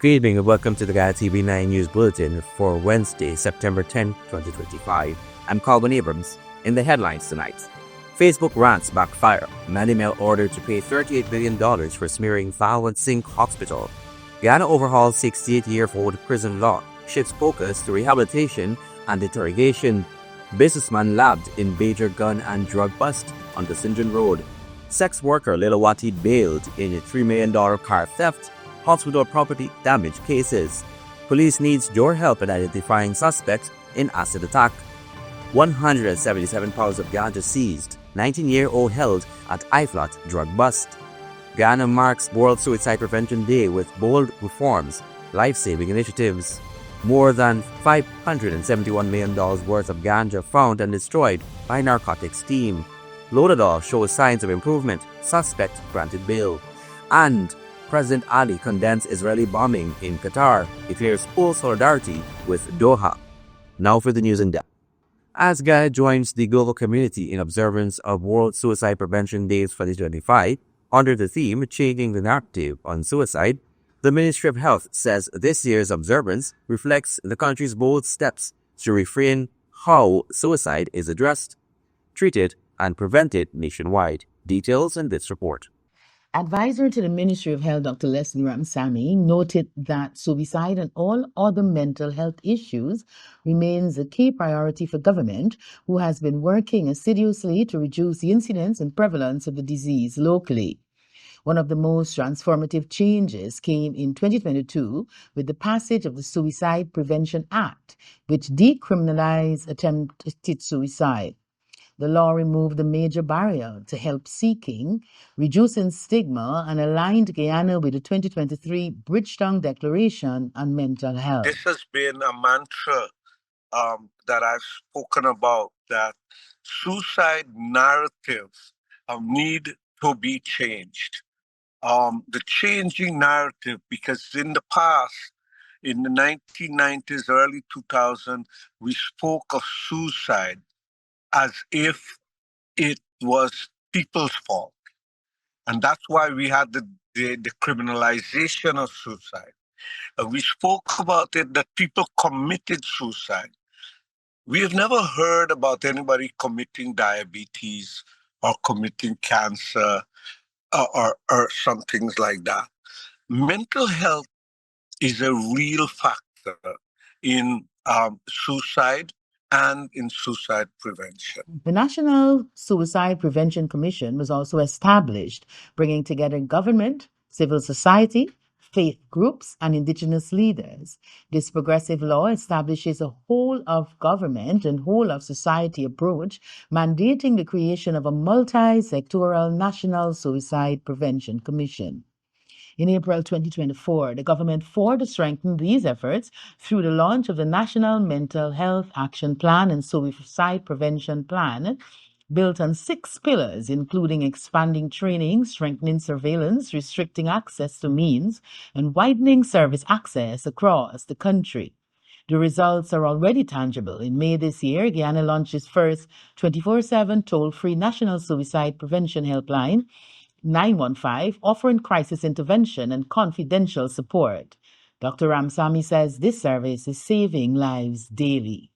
Good evening and welcome to the Tv9 News Bulletin for Wednesday, September 10, 2025. I'm Calvin Abrams. In the headlines tonight, Facebook rants backfire. Manimel ordered to pay $38 billion for smearing foul at Sink Hospital. Guyana overhauls 68-year-old prison law, shifts focus to rehabilitation and interrogation. Businessman labbed in Bejer gun and drug bust on the Sinjan Road. Sex worker Lilawati bailed in a $3 million car theft. Hospital property damage cases. Police needs your help in identifying suspects in acid attack. 177 pounds of ganja seized. 19-year-old held at IFLOT drug bust. Guyana marks World Suicide Prevention Day with bold reforms, life-saving initiatives. More than $571 million worth of ganja found and destroyed by narcotics team. Lodadal shows signs of improvement. Suspect granted bail. And President Ali condemns Israeli bombing in Qatar, declares full solidarity with Doha. Now for the news in depth. As Guyana joins the global community in observance of World Suicide Prevention Day 2025, under the theme Changing the Narrative on Suicide, the Ministry of Health says this year's observance reflects the country's bold steps to refrain how suicide is addressed, treated, and prevented nationwide. Details in this report. Advisor to the Ministry of Health, Dr. Leslie Ramsamy, noted that suicide and all other mental health issues remains a key priority for government, who has been working assiduously to reduce the incidence and prevalence of the disease locally. One of the most transformative changes came in 2022 with the passage of the Suicide Prevention Act, which decriminalized attempted suicide. The law removed a major barrier to help seeking, reducing stigma, and aligned Guyana with the 2023 Bridgetown Declaration on Mental Health. This has been a mantra that I've spoken about, that suicide narratives need to be changed. The changing narrative, because in the past, in the 1990s, early 2000s, we spoke of suicide as if it was people's fault. And that's why we had the criminalization of suicide. We spoke about it that people committed suicide. We have never heard about anybody committing diabetes or committing cancer or some things like that. Mental health is a real factor in suicide and in suicide prevention. The National Suicide Prevention Commission was also established, bringing together government, civil society, faith groups, and indigenous leaders. This progressive law establishes a whole of government and whole of society approach, mandating the creation of a multi-sectoral National Suicide Prevention Commission. In April 2024, the government further strengthened these efforts through the launch of the National Mental Health Action Plan and Suicide Prevention Plan, built on 6 pillars, including expanding training, strengthening surveillance, restricting access to means, and widening service access across the country. The results are already tangible. In May this year, Guyana launched its first 24/7 toll-free National Suicide Prevention Helpline, 915, offering crisis intervention and confidential support. Dr. Ramsamy says this service is saving lives daily.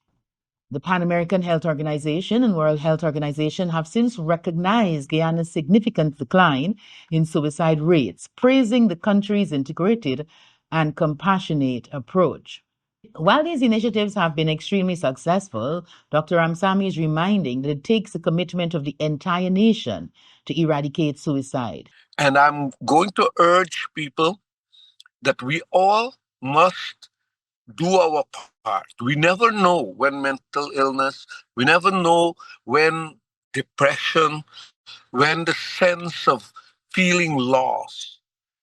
The Pan American Health Organization and World Health Organization have since recognized Guyana's significant decline in suicide rates, praising the country's integrated and compassionate approach. While these initiatives have been extremely successful, Dr. Ramsamy is reminding that it takes a commitment of the entire nation to eradicate suicide. And I'm going to urge people that we all must do our part. We never know when mental illness, we never know when depression, when the sense of feeling lost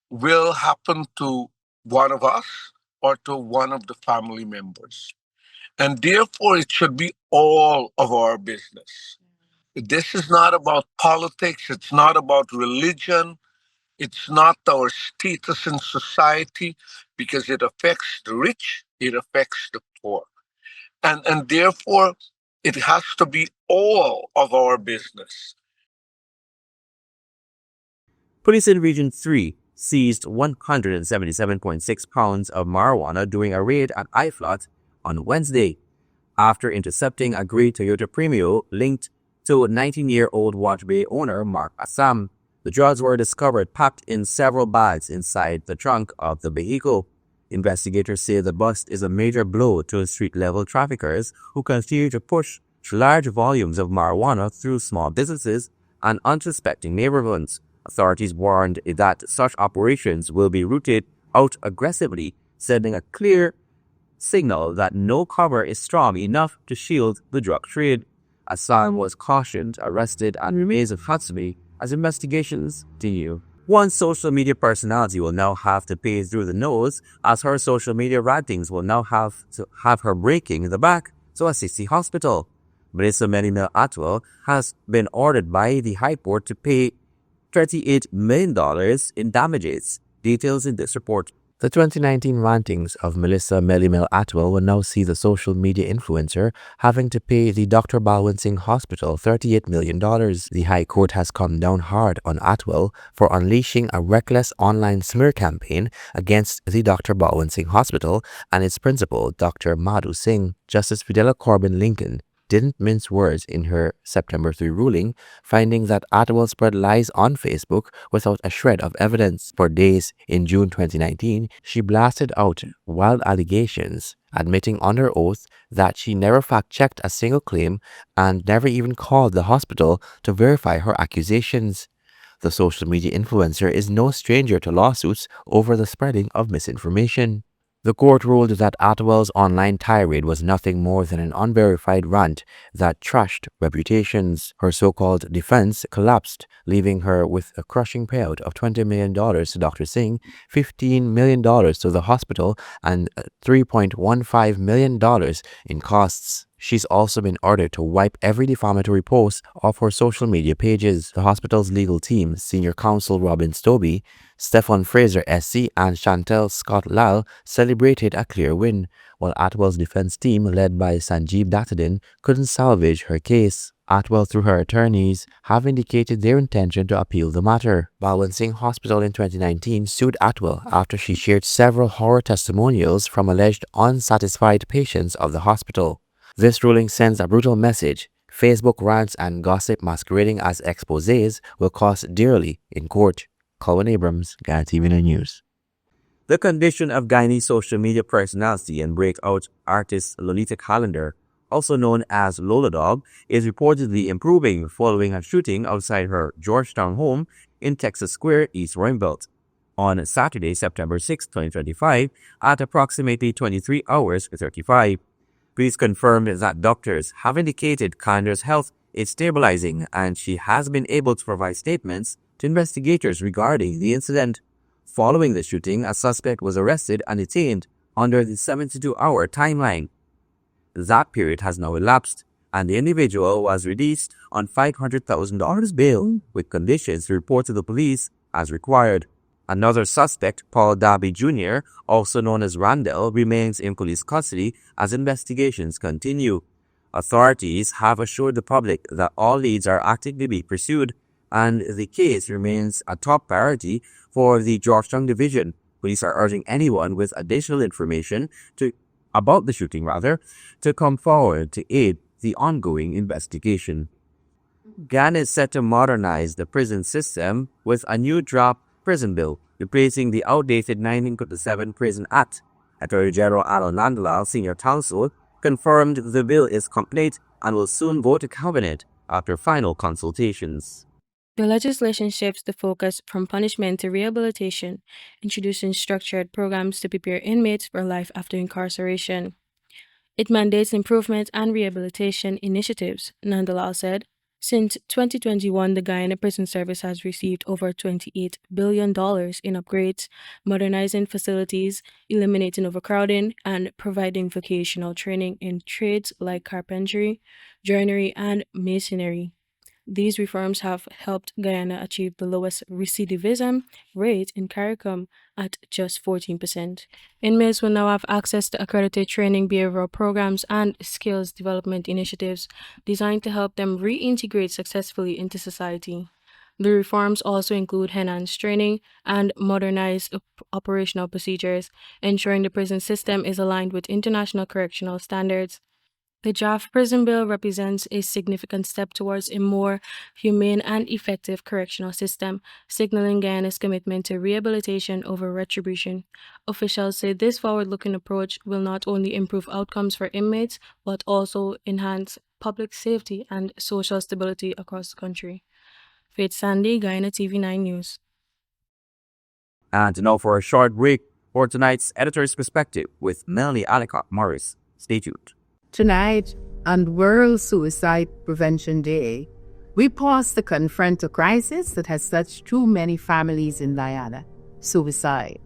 will happen to one of us or to one of the family members. And therefore, it should be all of our business. This is not about politics. It's not about religion. It's not our status in society, because it affects the rich, it affects the poor. And therefore, it has to be all of our business. Police in Region 3 seized 177.6 pounds of marijuana during a raid at IFLOT on Wednesday, after intercepting a gray Toyota Premio linked to 19-year-old Watch Bay owner Mark Assam. The drugs were discovered packed in several bags inside the trunk of the vehicle. Investigators say the bust is a major blow to street-level traffickers who continue to push large volumes of marijuana through small businesses and unsuspecting neighborhoods. Authorities warned that such operations will be rooted out aggressively, sending a clear signal that no cover is strong enough to shield the drug trade. Assam was cautioned, arrested, and remains in custody as investigations continue. One social media personality will now have to pay through the nose, as her social media rantings will now have to have her breaking the back to a city hospital. Melissa Melimel Atwell has been ordered by the High Court to pay $38 million in damages. Details in this report. The 2019 rantings of Melissa Melimel Atwell will now see the social media influencer having to pay the Dr. Balwant Singh Hospital $38 million. The High Court has come down hard on Atwell for unleashing a reckless online smear campaign against the Dr. Balwant Singh Hospital and its principal, Dr. Madhu Singh. Justice Fidela Corbin Lincoln didn't mince words in her September 3 ruling, finding that Atwell spread lies on Facebook without a shred of evidence. For days in June 2019, she blasted out wild allegations, admitting under oath that she never fact-checked a single claim and never even called the hospital to verify her accusations. The social media influencer is no stranger to lawsuits over the spreading of misinformation. The court ruled that Atwell's online tirade was nothing more than an unverified rant that trashed reputations. Her so-called defense collapsed, leaving her with a crushing payout of $20 million to Dr. Singh, $15 million to the hospital, and $3.15 million in costs. She's also been ordered to wipe every defamatory post off her social media pages. The hospital's legal team, senior counsel Robin Stobie, Stefan Fraser SC, and Chantel Scott Lal celebrated a clear win, while Atwell's defense team, led by Sanjeev Dattadin, couldn't salvage her case. Atwell, through her attorneys, have indicated their intention to appeal the matter. Balwant Singh Hospital in 2019 sued Atwell after she shared several horror testimonials from alleged unsatisfied patients of the hospital. This ruling sends a brutal message. Facebook rants and gossip masquerading as exposés will cost dearly in court. Colin Abrams, Ghana TV9 News. The condition of Guyanese social media personality and breakout artist Lolita Callender, also known as Lola Dog, is reportedly improving following a shooting outside her Georgetown home in Texas Square, East Roosevelt, on Saturday, September 6, 2025, at approximately 23 hours 35. Police confirmed that doctors have indicated Callender's health is stabilizing and she has been able to provide statements to investigators regarding the incident. Following the shooting, a suspect was arrested and detained under the 72-hour timeline. That period has now elapsed, and the individual was released on $500,000 bail with conditions to report to the police as required. Another suspect, Paul Darby Jr., also known as Randall, remains in police custody as investigations continue. Authorities have assured the public that all leads are actively being pursued, and the case remains a top priority for the Georgetown Division. Police are urging anyone with additional information about the shooting to come forward to aid the ongoing investigation. Ghana is set to modernize the prison system with a new draft prison bill, replacing the outdated 1957 Prison Act. Attorney General Alan Nandalal, senior counsel, confirmed the bill is complete and will soon go to cabinet after final consultations. The legislation shifts the focus from punishment to rehabilitation, introducing structured programs to prepare inmates for life after incarceration. It mandates improvement and rehabilitation initiatives, Nandalal said. Since 2021, the Guyana Prison Service has received over $28 billion in upgrades, modernizing facilities, eliminating overcrowding, and providing vocational training in trades like carpentry, joinery, and masonry. These reforms have helped Guyana achieve the lowest recidivism rate in CARICOM at just 14%. Inmates will now have access to accredited training, behavioral programs, and skills development initiatives designed to help them reintegrate successfully into society. The reforms also include enhanced training and modernized operational procedures, ensuring the prison system is aligned with international correctional standards. The draft prison bill represents a significant step towards a more humane and effective correctional system, signaling Guyana's commitment to rehabilitation over retribution. Officials say this forward looking approach will not only improve outcomes for inmates, but also enhance public safety and social stability across the country. Faith Sandy, Guyana TV9 News. And now for a short break for tonight's editor's perspective with Melanie Allicott Morris. Stay tuned. Tonight, on World Suicide Prevention Day, we pause to confront a crisis that has touched too many families in Guyana: suicide.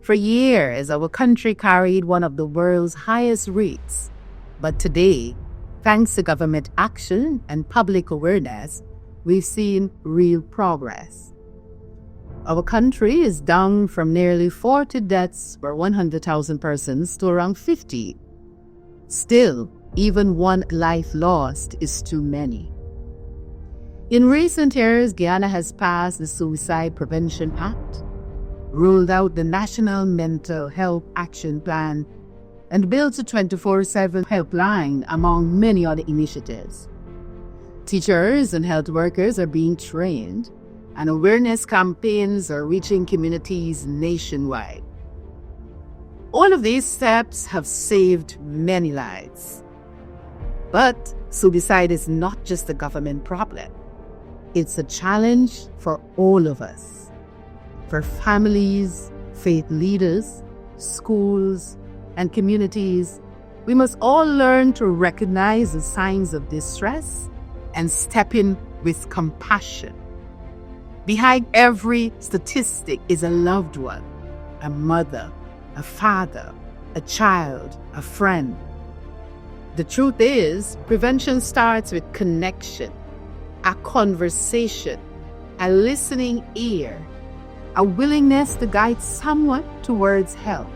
For years, our country carried one of the world's highest rates. But today, thanks to government action and public awareness, we've seen real progress. Our country is down from nearly 40 deaths per 100,000 persons to around 50. Still, even one life lost is too many. In recent years, Guyana has passed the Suicide Prevention Act, rolled out the National Mental Health Action Plan, and built a 24/7 helpline, among many other initiatives. Teachers and health workers are being trained, and awareness campaigns are reaching communities nationwide. All of these steps have saved many lives. But suicide is not just a government problem. It's a challenge for all of us. For families, faith leaders, schools, and communities, we must all learn to recognize the signs of distress and step in with compassion. Behind every statistic is a loved one, a mother, a father, a child, a friend. The truth is, prevention starts with connection, a conversation, a listening ear, a willingness to guide someone towards help.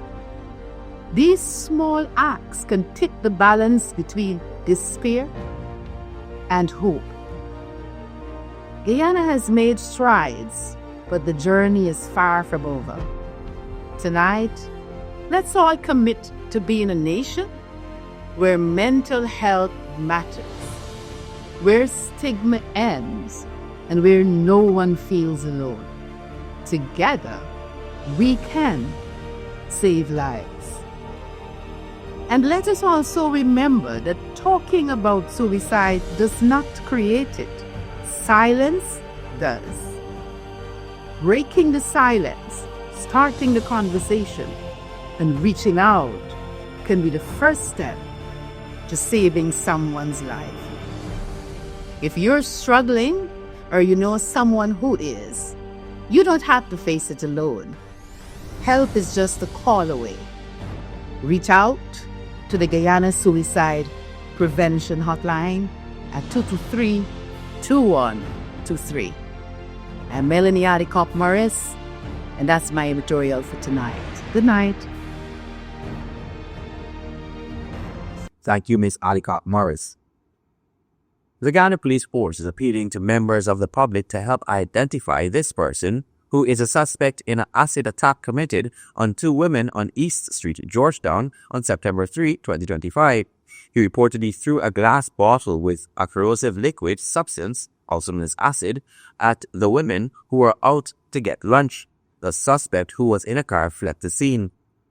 These small acts can tip the balance between despair and hope. Guyana has made strides, but the journey is far from over. Tonight, let's all commit to being a nation where mental health matters, where stigma ends, and where no one feels alone. Together, we can save lives. And let us also remember that talking about suicide does not create it. Silence does. Breaking the silence, starting the conversation, and reaching out can be the first step to saving someone's life. If you're struggling or you know someone who is, you don't have to face it alone. Help is just a call away. Reach out to the Guyana Suicide Prevention Hotline at 223-2123. I'm Melanie Allicott Morris, and that's my editorial for tonight. Good night. Thank you, Ms. Allicott Morris. The Ghana Police Force is appealing to members of the public to help identify this person, who is a suspect in an acid attack committed on two women on East Street, Georgetown, on September 3, 2025. He reportedly threw a glass bottle with a corrosive liquid substance, also known as acid, at the women who were out to get lunch. The suspect, who was in a car, fled the scene.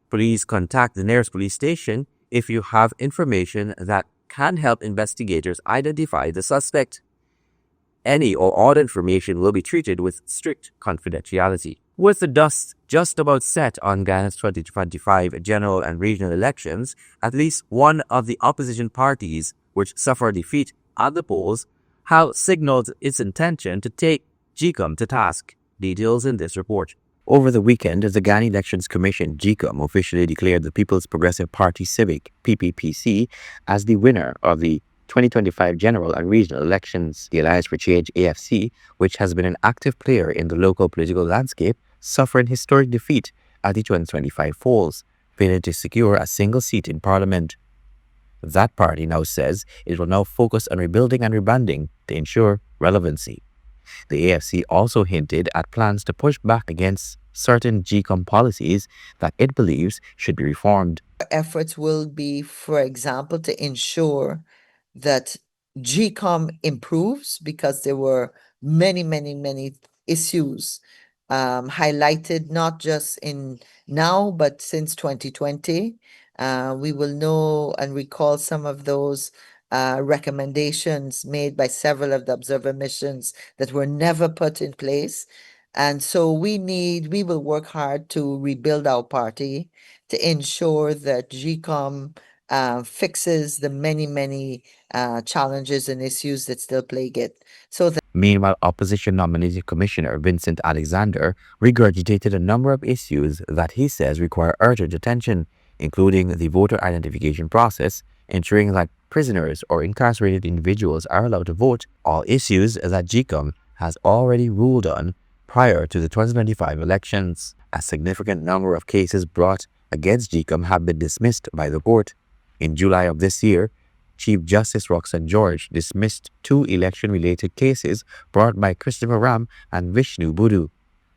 Please contact the nearest police station if you have information that can help investigators identify the suspect. Any or all information will be treated with strict confidentiality. With the dust just about set on Ghana's 2025 general and regional elections, at least one of the opposition parties, which suffered defeat at the polls, have signaled its intention to take GECOM to task. Details in this report. Over the weekend, the Ghana Elections Commission, GECOM, officially declared the People's Progressive Party Civic, PPPC, as the winner of the 2025 general and regional elections. The Alliance for Change, AFC, which has been an active player in the local political landscape, suffered historic defeat at the 2025 polls, failing to secure a single seat in parliament. That party now says it will now focus on rebuilding and rebranding to ensure relevancy. The AFC also hinted at plans to push back against certain GCOM policies that it believes should be reformed. Efforts will be, for example, to ensure that GCOM improves because there were many issues highlighted not just in now but since 2020. We will know and recall some of those recommendations made by several of the observer missions that were never put in place. And so we will work hard to rebuild our party to ensure that GCOM fixes the many challenges and issues that still plague it. So Meanwhile, opposition nominated Commissioner Vincent Alexander regurgitated a number of issues that he says require urgent attention, including the voter identification process, ensuring that prisoners or incarcerated individuals are allowed to vote, all issues that GCOM has already ruled on prior to the 2025 elections. A significant number of cases brought against GCOM have been dismissed by the court. In July of this year, Chief Justice Roxanne George dismissed 2 election-related cases brought by Christopher Ram and Vishnu Budu.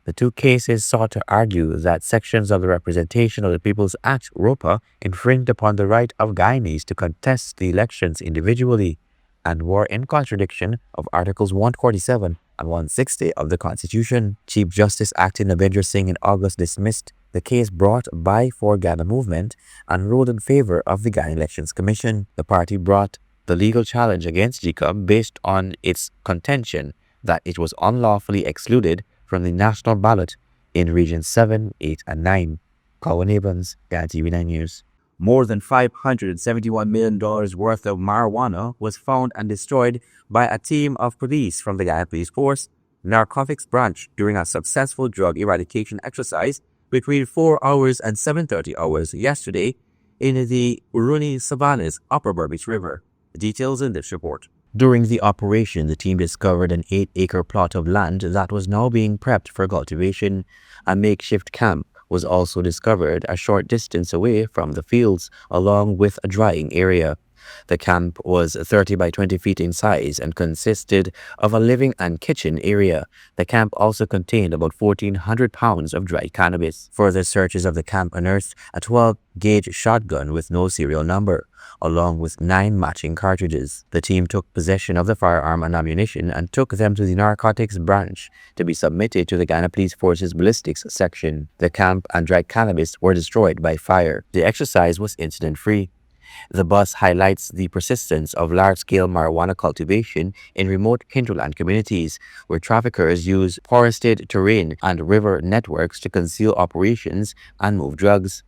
The 2 cases sought to argue that sections of the Representation of the People's Act, ROPA, infringed upon the right of Guyanese to contest the elections individually and were in contradiction of Articles 147 and 160 of the Constitution. Chief Justice Acting Navinder Singh in August dismissed the case brought by For Ghana Movement and ruled in favor of the Ghana Elections Commission. The party brought the legal challenge against GCOM based on its contention that it was unlawfully excluded from the national ballot in Regions 7, 8, and 9. Colin Abrams, Ghana TV9 News. More than $571 million worth of marijuana was found and destroyed by a team of police from the Ghana Police Force Narcotics Branch during a successful drug eradication exercise between 4 hours and 7:30 hours yesterday in the Uruni Savannas, Upper Burbage River. Details in this report. During the operation, the team discovered an 8-acre plot of land that was now being prepped for cultivation. A makeshift camp was also discovered a short distance away from the fields, along with a drying area. The camp was 30 by 20 feet in size and consisted of a living and kitchen area. The camp also contained about 1,400 pounds of dried cannabis. Further searches of the camp unearthed a 12-gauge shotgun with no serial number, along with 9 matching cartridges. The team took possession of the firearm and ammunition and took them to the Narcotics Branch to be submitted to the Ghana Police Force's ballistics section. The camp and dried cannabis were destroyed by fire. The exercise was incident-free. The bus highlights the persistence of large-scale marijuana cultivation in remote hinterland communities, where traffickers use forested terrain and river networks to conceal operations and move drugs.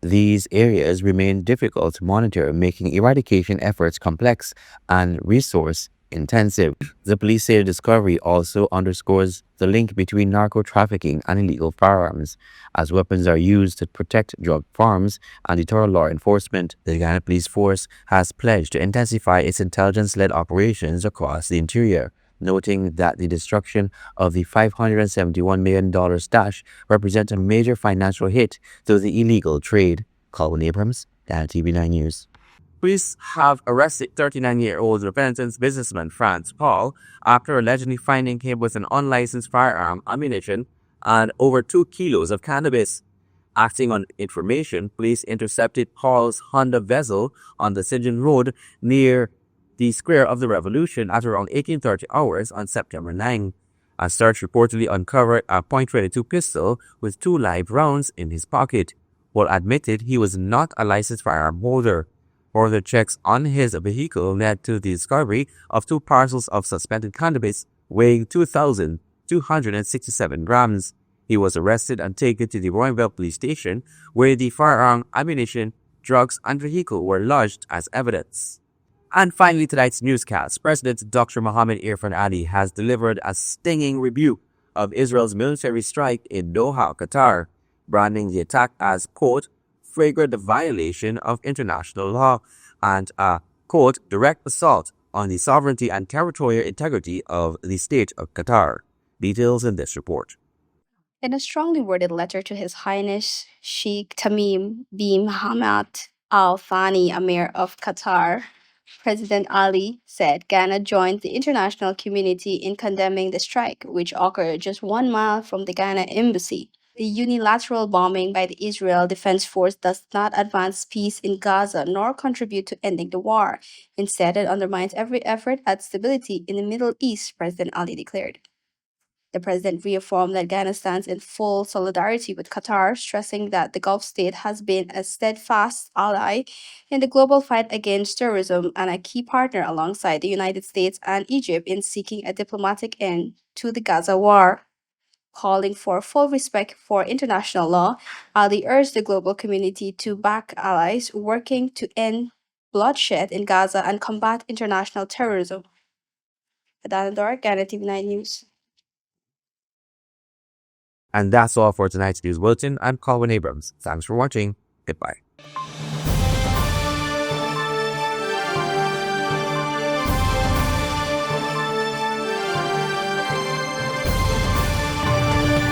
These areas remain difficult to monitor, making eradication efforts complex and resource-intensive. The police say the discovery also underscores the link between narco-trafficking and illegal firearms, as weapons are used to protect drug farms and deter law enforcement. The Ghana Police Force has pledged to intensify its intelligence-led operations across the interior, noting that the destruction of the $571 million stash represents a major financial hit to the illegal trade. Colin Abrams, Ghana TV9 News. Police have arrested 39-year-old repentant businessman Franz Paul after allegedly finding him with an unlicensed firearm, ammunition, and over 2 kilos of cannabis. Acting on information, police intercepted Paul's Honda Vezel on the St. John Road near the Square of the Revolution at around 18:30 hours on September 9. A search reportedly uncovered a .22 pistol with 2 live rounds in his pocket. Paul admitted he was not a licensed firearm holder. Further checks on his vehicle led to the discovery of 2 parcels of suspended cannabis weighing 2,267 grams. He was arrested and taken to the Royalville police station, where the firearm, ammunition, drugs, and vehicle were lodged as evidence. And finally, tonight's newscast. President Dr. Mohammed Irfan Ali has delivered a stinging rebuke of Israel's military strike in Doha, Qatar, branding the attack as, quote, flagrant violation of international law and a, quote, direct assault on the sovereignty and territorial integrity of the state of Qatar. Details in this report. In a strongly worded letter to His Highness Sheikh Tamim bin Hamad Al Thani, Emir of Qatar, President Ali said Ghana joined the international community in condemning the strike, which occurred just 1 mile from the Ghana embassy. The unilateral bombing by the Israel Defense Force does not advance peace in Gaza nor contribute to ending the war. Instead, it undermines every effort at stability in the Middle East, President Ali declared. The president reaffirmed that Ghana stands in full solidarity with Qatar, stressing that the Gulf state has been a steadfast ally in the global fight against terrorism and a key partner alongside the United States and Egypt in seeking a diplomatic end to the Gaza war. Calling for full respect for international law, Ali urged the global community to back allies working to end bloodshed in Gaza and combat international terrorism. Adana Dor, Ghana TV9 News. And that's all for tonight's news bulletin. I'm Colin Abrams. Thanks for watching. Goodbye.